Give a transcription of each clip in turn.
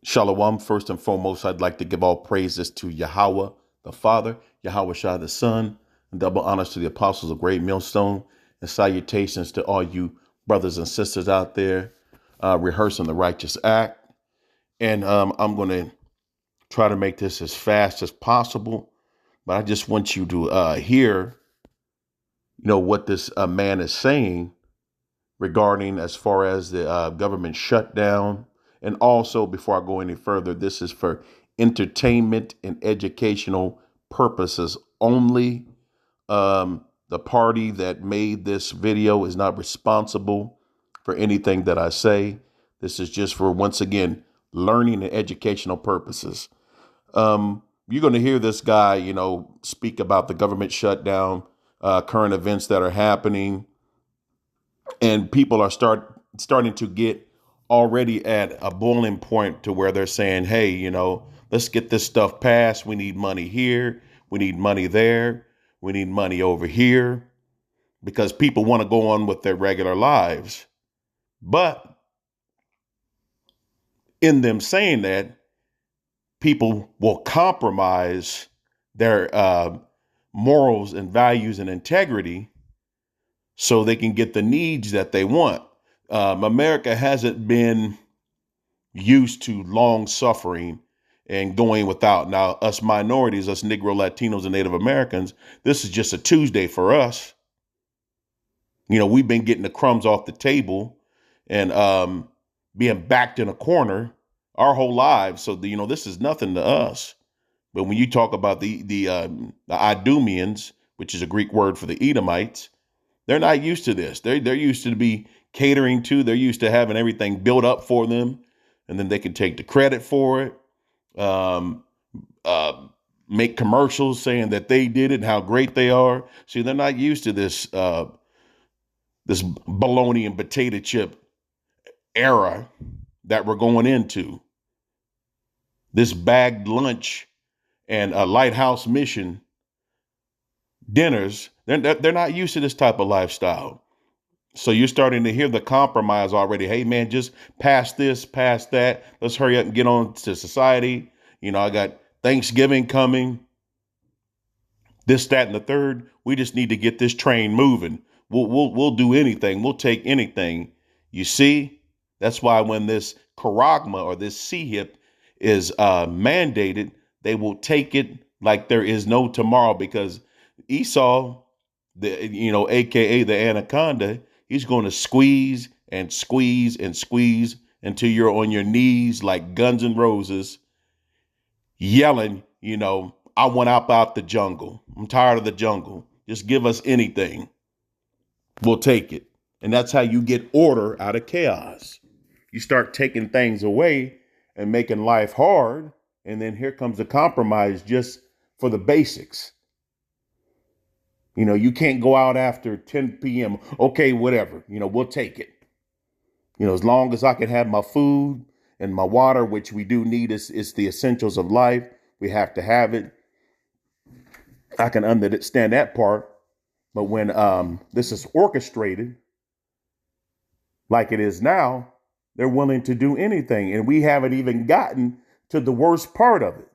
Shalom. First and foremost, I'd like to give all praises to Yahweh, the Father, Yahweh Shai, the Son, and double honors to the apostles of Great Millstone, and salutations to all you brothers and sisters out there rehearsing the righteous act. And I'm going to try to make this as fast as possible, but I just want you to hear, what this man is saying regarding as far as the government shutdown. And also, before I go any further, this is for entertainment and educational purposes only. The party that made this video is not responsible for anything that I say. This is just for, once again, learning and educational purposes. You're going to hear this guy, speak about the government shutdown, current events that are happening, and people are starting to get already at a boiling point to where they're saying, hey, let's get this stuff passed. We need money here. We need money there. We need money over here, because people want to go on with their regular lives. But in them saying that, people will compromise their morals and values and integrity so they can get the needs that they want. America hasn't been used to long suffering and going without. Now, us minorities, us Negro, Latinos, and Native Americans, this is just a Tuesday for us. We've been getting the crumbs off the table and being backed in a corner our whole lives. So, this is nothing to us. But when you talk about the Idumeans, which is a Greek word for the Edomites, they're not used to this. They're used to be catering to. They're used to having everything built up for them, and then they can take the credit for it. Make commercials saying that they did it and how great they are. See, they're not used to this this bologna and potato chip era that we're going into. This bagged lunch and a lighthouse mission dinners, they're not used to this type of lifestyle. So you're starting to hear the compromise already. Hey, man, just pass this, pass that. Let's hurry up and get on to society. I got Thanksgiving coming, this, that, and the third. We just need to get this train moving. We'll do anything. We'll take anything. You see, that's why when this charagma or this CHIP is mandated, they will take it like there is no tomorrow, because Esau, AKA the Anaconda, he's going to squeeze and squeeze and squeeze until you're on your knees like Guns N' Roses, yelling, I want out the jungle. I'm tired of the jungle. Just give us anything. We'll take it. And that's how you get order out of chaos. You start taking things away and making life hard. And then here comes the compromise just for the basics. You can't go out after 10 p.m. Okay, whatever. We'll take it. As long as I can have my food and my water, which we do need, is the essentials of life. We have to have it. I can understand that part. But when this is orchestrated like it is now, they're willing to do anything. And we haven't even gotten to the worst part of it.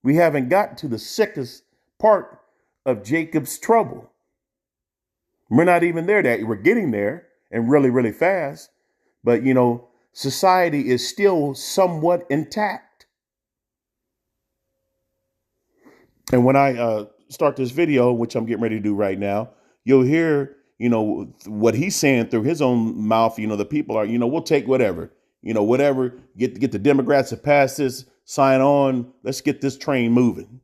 We haven't gotten to the sickest part of Jacob's trouble. We're not even there. That we're getting there, and really, really fast. But, society is still somewhat intact. And when I start this video, which I'm getting ready to do right now, you'll hear, what he's saying through his own mouth. The people are, we'll take whatever, whatever, get the Democrats to pass this, sign on. Let's get this train moving.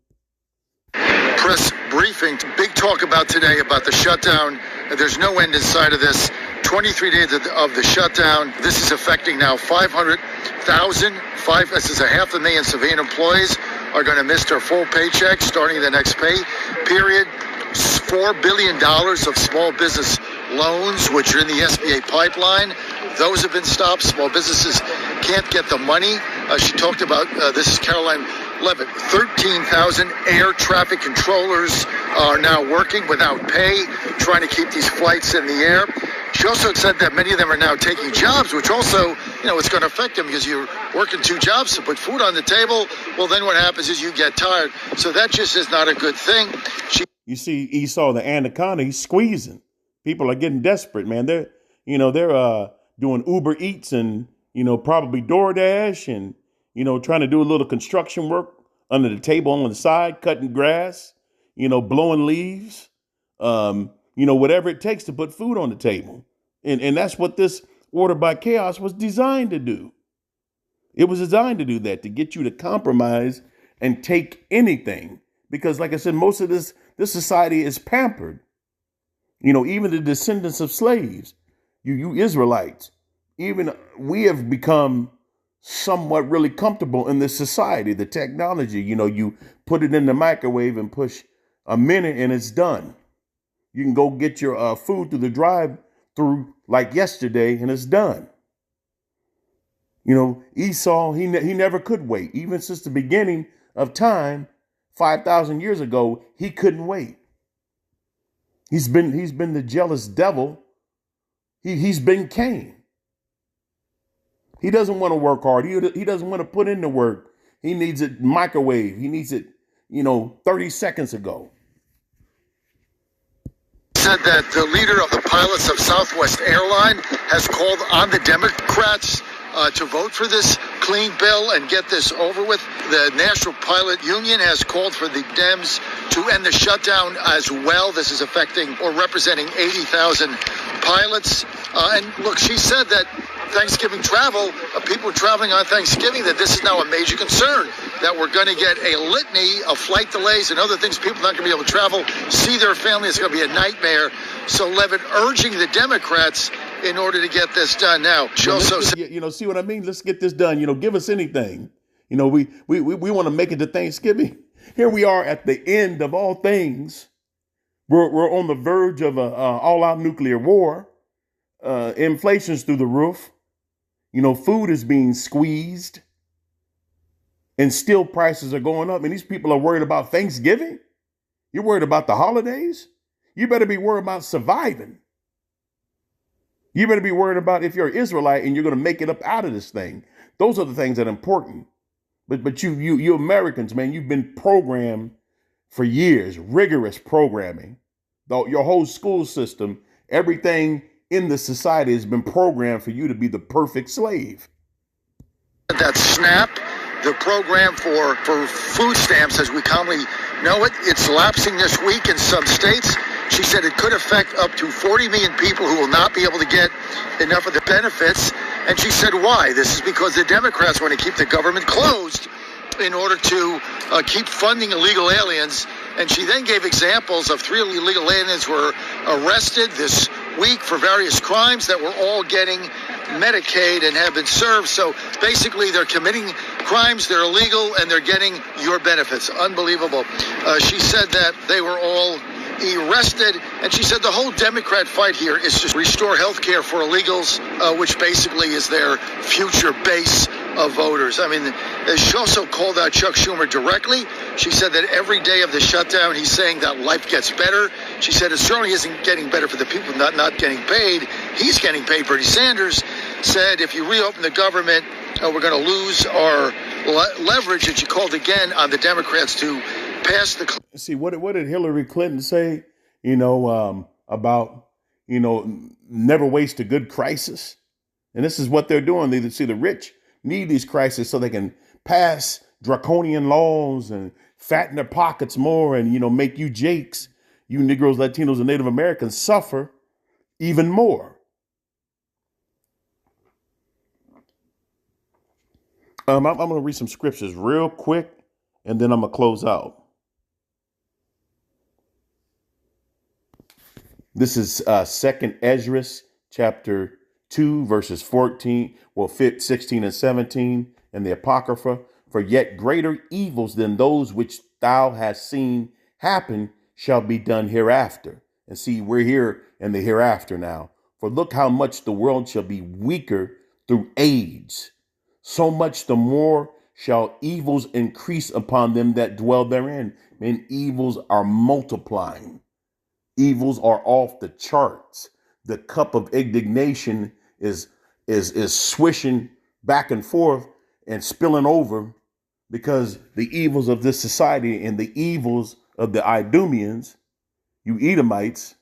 Press briefing. Big talk about today about the shutdown. There's no end in sight of this. 23 days of the shutdown. This is affecting now 500,000. This is 500,000 civilian employees are going to miss their full paychecks starting the next pay period. $4 billion of small business loans, which are in the SBA pipeline, those have been stopped. Small businesses can't get the money. She talked about, this is Caroline Levitt, 13,000 air traffic controllers are now working without pay, trying to keep these flights in the air. She also said that many of them are now taking jobs, which also it's going to affect them because you're working two jobs to put food on the table. Well, then what happens is you get tired. So that just is not a good thing. You see Esau, the anaconda, he's squeezing. People are getting desperate, man. They're doing Uber Eats and, probably DoorDash and, trying to do a little construction work under the table on the side, cutting grass, blowing leaves, whatever it takes to put food on the table. And that's what this order by chaos was designed to do. It was designed to do that, to get you to compromise and take anything. Because like I said, most of this society is pampered. Even the descendants of slaves, you Israelites, even we have become somewhat really comfortable in this society. The technology, you put it in the microwave and push a minute and it's done. You can go get your food through the drive-through like yesterday and it's done. Esau, he never could wait. Even since the beginning of time, 5,000 years ago, he couldn't wait. He's been the jealous devil. He's been Cain. He doesn't want to work hard. He doesn't want to put in the work. He needs it microwave. He needs it, 30 seconds ago. Said that the leader of the pilots of Southwest Airline has called on the Democrats to vote for this clean bill and get this over with. The National Pilot Union has called for the Dems to end the shutdown as well. This is affecting or representing 80,000 pilots. And look, she said that Thanksgiving travel, people traveling on Thanksgiving, that this is now a major concern, that we're going to get a litany of flight delays and other things. People are not going to be able to travel, see their family. It's going to be a nightmare. So Levitt urging the Democrats in order to get this done. Now, she also said, see what I mean? Let's get this done. Give us anything. We want to make it to Thanksgiving. Here we are at the end of all things. We're on the verge of a all-out nuclear war. Inflation's through the roof. Food is being squeezed. And steel prices are going up. And these people are worried about Thanksgiving. You're worried about the holidays. You better be worried about surviving. You better be worried about if you're an Israelite and you're going to make it up out of this thing. Those are the things that are important. But you Americans, man, you've been programmed for years, rigorous programming. Your whole school system, everything in the society has been programmed for you to be the perfect slave. That SNAP, the program for food stamps as we commonly know it, it's lapsing this week in some states. She said it could affect up to 40 million people who will not be able to get enough of the benefits. And she said why? This is because the Democrats want to keep the government closed in order to keep funding illegal aliens. And she then gave examples of 3 illegal aliens who were arrested this week for various crimes that were all getting Medicaid and have been served. So basically they're committing crimes, they're illegal, and they're getting your benefits. Unbelievable. She said that they were all arrested, and she said the whole Democrat fight here is to restore health care for illegals, which basically is their future base of voters. I mean, she also called out Chuck Schumer directly. She said that every day of the shutdown, he's saying that life gets better. She said it certainly isn't getting better for the people not getting paid. He's getting paid. Bernie Sanders said if you reopen the government, we're going to lose our leverage. And she called again on the Democrats to pass the. See, what did Hillary Clinton say? About never waste a good crisis. And this is what they're doing. They see the rich need these crises so they can pass draconian laws and fatten their pockets more and, make you Jakes, you Negroes, Latinos, and Native Americans suffer even more. I'm going to read some scriptures real quick, and then I'm going to close out. This is 2nd Ezra, chapter 2, verses 16 and 17, and the Apocrypha. For yet greater evils than those which thou hast seen happen shall be done hereafter. And see, we're here in the hereafter now. For look how much the world shall be weaker through age. So much the more shall evils increase upon them that dwell therein. And evils are multiplying. Evils are off the charts. The cup of indignation is is swishing back and forth and spilling over because the evils of this society and the evils of the Idumeans, you Edomites,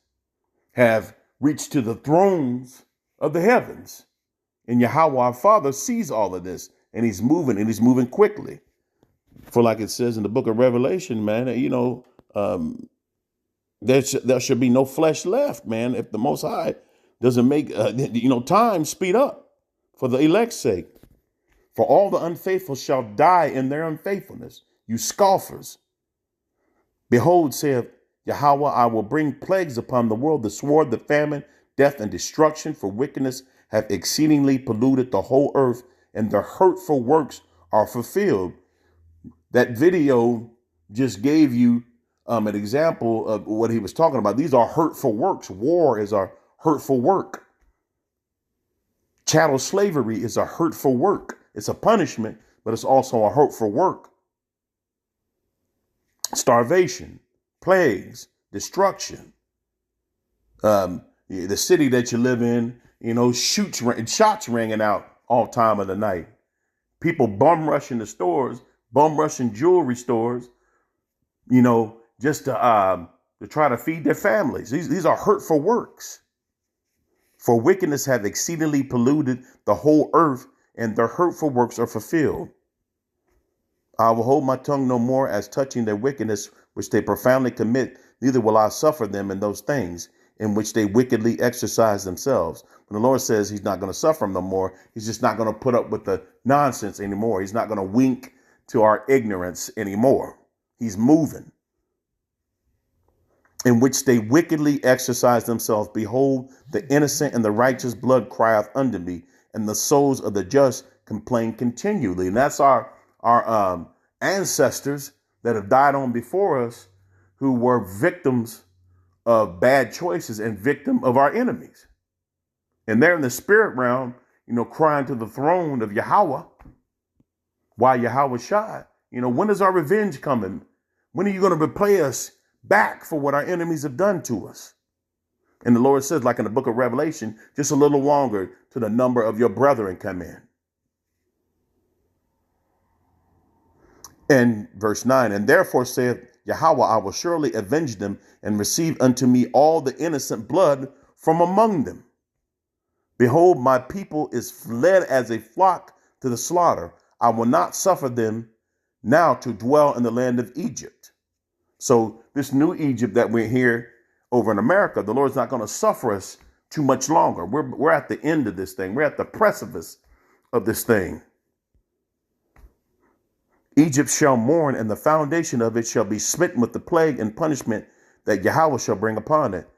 have reached to the thrones of the heavens. And Yahweh our Father sees all of this, and he's moving quickly. For like it says in the book of Revelation, man, there should be no flesh left, man, if the Most High doesn't make, time speed up for the elect's sake. For all the unfaithful shall die in their unfaithfulness, you scoffers. Behold, saith Yahweh, I will bring plagues upon the world, the sword, the famine, death, and destruction, for wickedness have exceedingly polluted the whole earth, and their hurtful works are fulfilled. That video just gave you an example of what he was talking about. These are hurtful works. War is a hurtful work. Chattel slavery is a hurtful work. It's a punishment, but it's also a hurtful work. Starvation, plagues, destruction. The city that you live in, shots ringing out all time of the night. People bum rushing the stores, bum rushing jewelry stores, just to try to feed their families. These are hurtful works. For wickedness have exceedingly polluted the whole earth, and their hurtful works are fulfilled. I will hold my tongue no more as touching their wickedness, which they profoundly commit, neither will I suffer them in those things in which they wickedly exercise themselves. When the Lord says he's not going to suffer them no more, he's just not going to put up with the nonsense anymore. He's not going to wink to our ignorance anymore. He's moving. In which they wickedly exercise themselves. Behold, the innocent and the righteous blood crieth unto me, and the souls of the just complain continually. And that's our ancestors that have died on before us, who were victims of bad choices and victim of our enemies. And they're in the spirit realm, crying to the throne of Yahweh. Why Yahweh Shai? When is our revenge coming? When are you going to repay us back for what our enemies have done to us? And the Lord says, like in the book of Revelation, just a little longer to the number of your brethren come in. And verse 9, and therefore saith Yahweh, I will surely avenge them and receive unto me all the innocent blood from among them. Behold, my people is fled as a flock to the slaughter. I will not suffer them now to dwell in the land of Egypt. So this new Egypt that we're here over in America, the Lord's not going to suffer us too much longer. We're at the end of this thing. We're at the precipice of this thing. Egypt shall mourn, and the foundation of it shall be smitten with the plague and punishment that Yahweh shall bring upon it.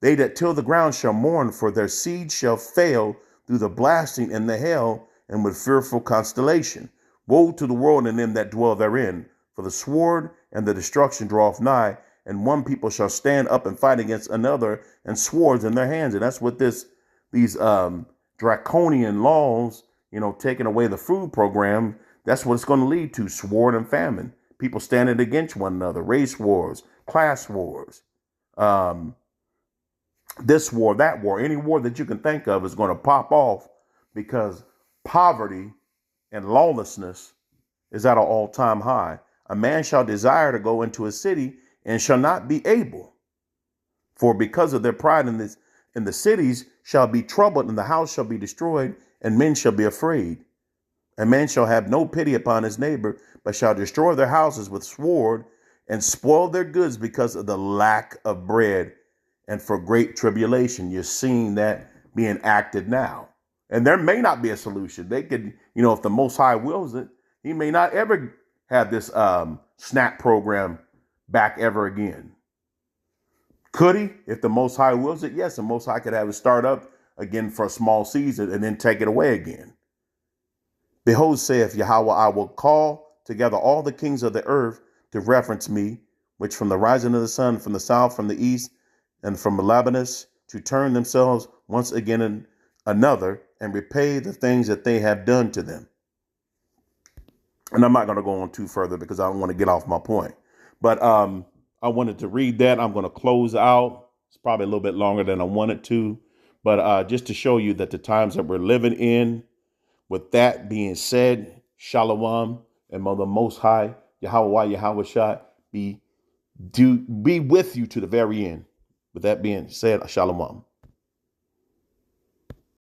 They that till the ground shall mourn, for their seed shall fail through the blasting and the hail, and with fearful constellation. Woe to the world and them that dwell therein, for the sword and the destruction draweth nigh, and one people shall stand up and fight against another, and swords in their hands. And that's what these draconian laws, taking away the food program, that's what it's going to lead to: sword and famine. People standing against one another, race wars, class wars, this war, that war, any war that you can think of is going to pop off, because poverty and lawlessness is at an all-time high. A man shall desire to go into a city and shall not be able. For because of their pride in the cities shall be troubled, and the house shall be destroyed, and men shall be afraid. A man shall have no pity upon his neighbor, but shall destroy their houses with sword, and spoil their goods because of the lack of bread, and for great tribulation. You're seeing that being acted now. And there may not be a solution. They could, if the Most High wills it, he may not ever have this SNAP program back ever again. Could he? If the Most High wills it, yes, the Most High could have it start up again for a small season and then take it away again. Behold, saith Yahweh, I will call together all the kings of the earth to reference me, which from the rising of the sun, from the south, from the east, and from Lebanon, to turn themselves once again in another, and repay the things that they have done to them. And I'm not going to go on too further because I don't want to get off my point. But I wanted to read that. I'm going to close out. It's probably a little bit longer than I wanted to. But just to show you that the times that we're living in, with that being said, Shalom and Mother Most High, Yahweh Shai, be with you to the very end. With that being said, Shalom.